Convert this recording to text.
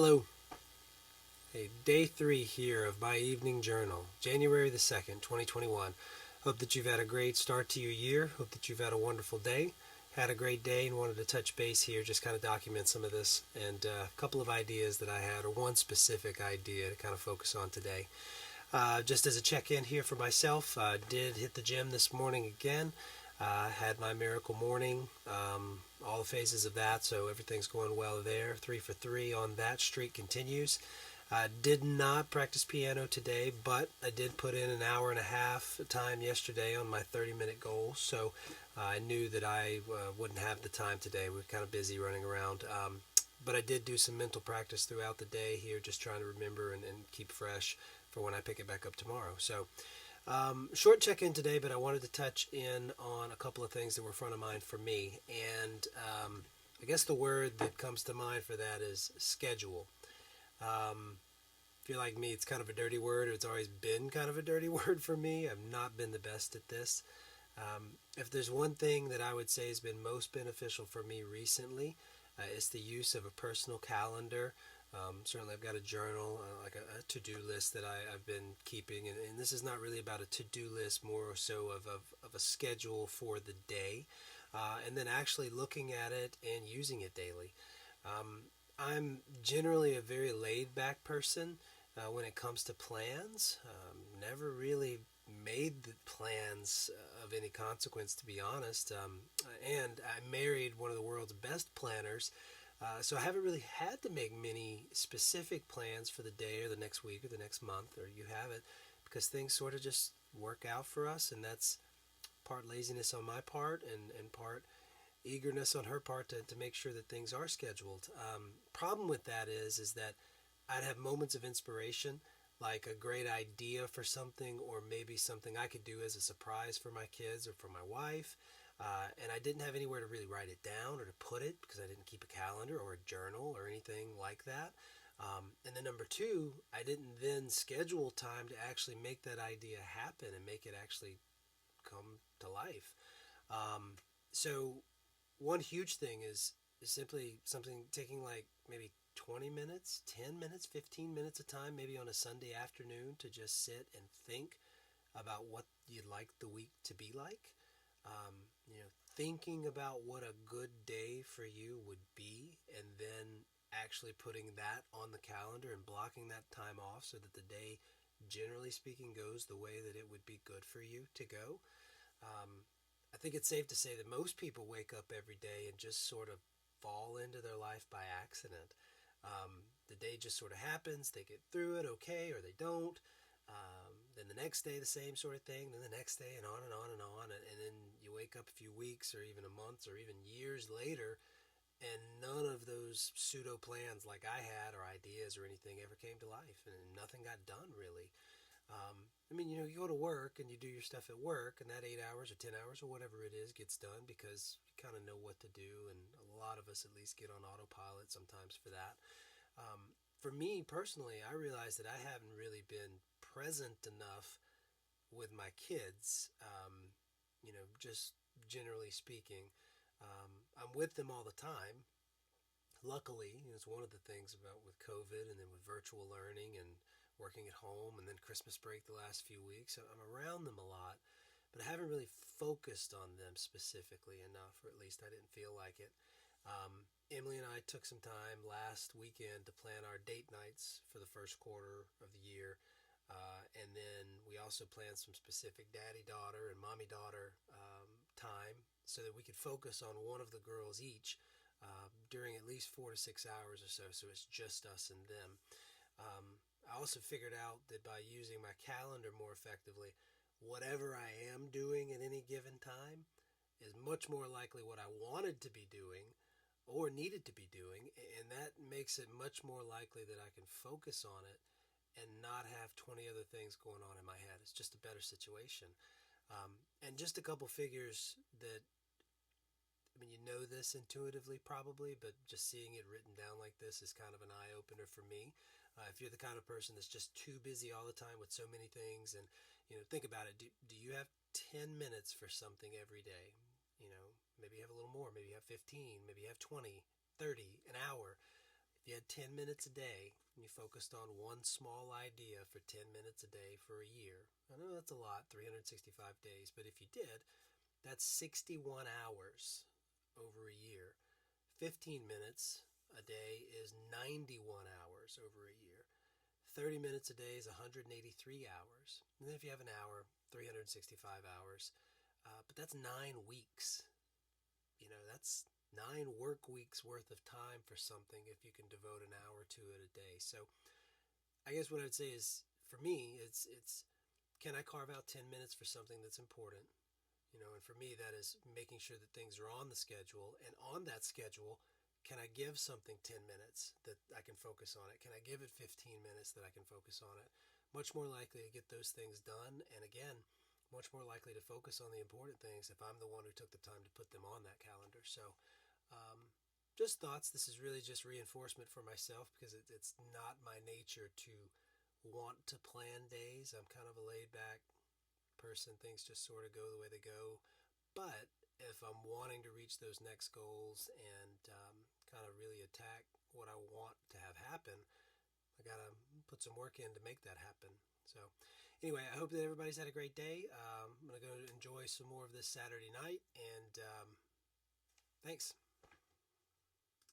Hello. Hey, day 3 here of my evening journal, January the 2nd, 2021. Hope that you've had a great start to your year. Hope that you've had a wonderful day. Had a great day and wanted to touch base here, just kind of document some of this and a couple of ideas that I had, or one specific idea to kind of focus on today. Just as a check in here for myself, did hit the gym this morning again. Had my miracle morning, all the phases of that, so everything's going well there. 3 for 3 on that streak continues. I did not practice piano today, but I did put in an hour and a half time yesterday on my 30-minute goal, so I knew that I wouldn't have the time today. We're kind of busy running around. But I did do some mental practice throughout the day here, just trying to remember and keep fresh for when I pick it back up tomorrow. So, short check in today, but I wanted to touch in on a couple of things that were front of mind for me. And I guess the word that comes to mind for that is schedule. If you're like me, it's kind of a dirty word, or it's always been kind of a dirty word for me. I've not been the best at this. If there's one thing that I would say has been most beneficial for me recently, it's the use of a personal calendar. Certainly, I've got a journal, like a to-do list that I've been keeping, and this is not really about a to-do list, more so of a schedule for the day, and then actually looking at it and using it daily. I'm generally a very laid-back person when it comes to plans. Never really made the plans of any consequence, to be honest. And I married one of the world's best planners, so I haven't really had to make many specific plans for the day or the next week or the next month, or you have it, because things sort of just work out for us, and that's part laziness on my part and part eagerness on her part to make sure that things are scheduled. Problem with that is that I'd have moments of inspiration, like a great idea for something, or maybe something I could do as a surprise for my kids or for my wife. And I didn't have anywhere to really write it down or to put it because I didn't keep a calendar or a journal or anything like that. And then number two, I didn't then schedule time to actually make that idea happen and make it actually come to life. So one huge thing is simply something taking like maybe 20 minutes, 10 minutes, 15 minutes of time, maybe on a Sunday afternoon to just sit and think about what you'd like the week to be like. Thinking about what a good day for you would be, and then actually putting that on the calendar and blocking that time off so that the day, generally speaking, goes the way that it would be good for you to go. Um, I think it's safe to say that most people wake up every day and just sort of fall into their life by accident. The day just sort of happens, they get through it okay, or they don't. Then the next day, the same sort of thing, then the next day, and on and on and on. And then you wake up a few weeks, or even a month, or even years later, and none of those pseudo plans like I had, or ideas, or anything ever came to life, and nothing got done really. You go to work and you do your stuff at work, and that 8 hours or 10 hours or whatever it is gets done because you kind of know what to do, and a lot of us at least get on autopilot sometimes for that. For me personally, I realized that I haven't really been present enough with my kids, just generally speaking. I'm with them all the time. Luckily, it's one of the things about with COVID and then with virtual learning and working at home and then Christmas break the last few weeks. So I'm around them a lot, but I haven't really focused on them specifically enough, or at least I didn't feel like it. Emily and I took some time last weekend to plan our date nights for the first quarter of the year. And then we also planned some specific daddy daughter and mommy daughter time so that we could focus on one of the girls each during at least 4 to 6 hours or so. So it's just us and them. I also figured out that by using my calendar more effectively, whatever I am doing at any given time is much more likely what I wanted to be doing or needed to be doing, and that makes it much more likely that I can focus on it and not have 20 other things going on in my head. It's just a better situation. And just a couple figures that, you know this intuitively probably, but just seeing it written down like this is kind of an eye opener for me. If you're the kind of person that's just too busy all the time with so many things, and think about it. Do you have 10 minutes for something every day? Maybe you have a little more. Maybe you have 15. Maybe you have 20, 30, an hour. If If you had 10 minutes a day and you focused on one small idea for 10 minutes a day for a year, I know that's a lot, 365 days, but if you did, that's 61 hours over a year. 15 minutes a day is 91 hours over a year. 30 minutes a day is 183 hours. And then if you have an hour, 365 hours. But that's 9 weeks. That's 9 work weeks worth of time for something if you can devote an hour to it a day. So I guess what I'd say is, for me, it's can I carve out 10 minutes for something that's important? And for me, that is making sure that things are on the schedule. And on that schedule, can I give something 10 minutes that I can focus on it? Can I give it 15 minutes that I can focus on it? Much more likely to get those things done. And again, much more likely to focus on the important things if I'm the one who took the time to put them on that calendar. So, just thoughts. This is really just reinforcement for myself, because it's not my nature to want to plan days. I'm kind of a laid back person. Things just sort of go the way they go. But if I'm wanting to reach those next goals and kind of really attack what I want to have happen, I got to put some work in to make that happen. So anyway, I hope that everybody's had a great day. I'm going to go enjoy some more of this Saturday night, and thanks.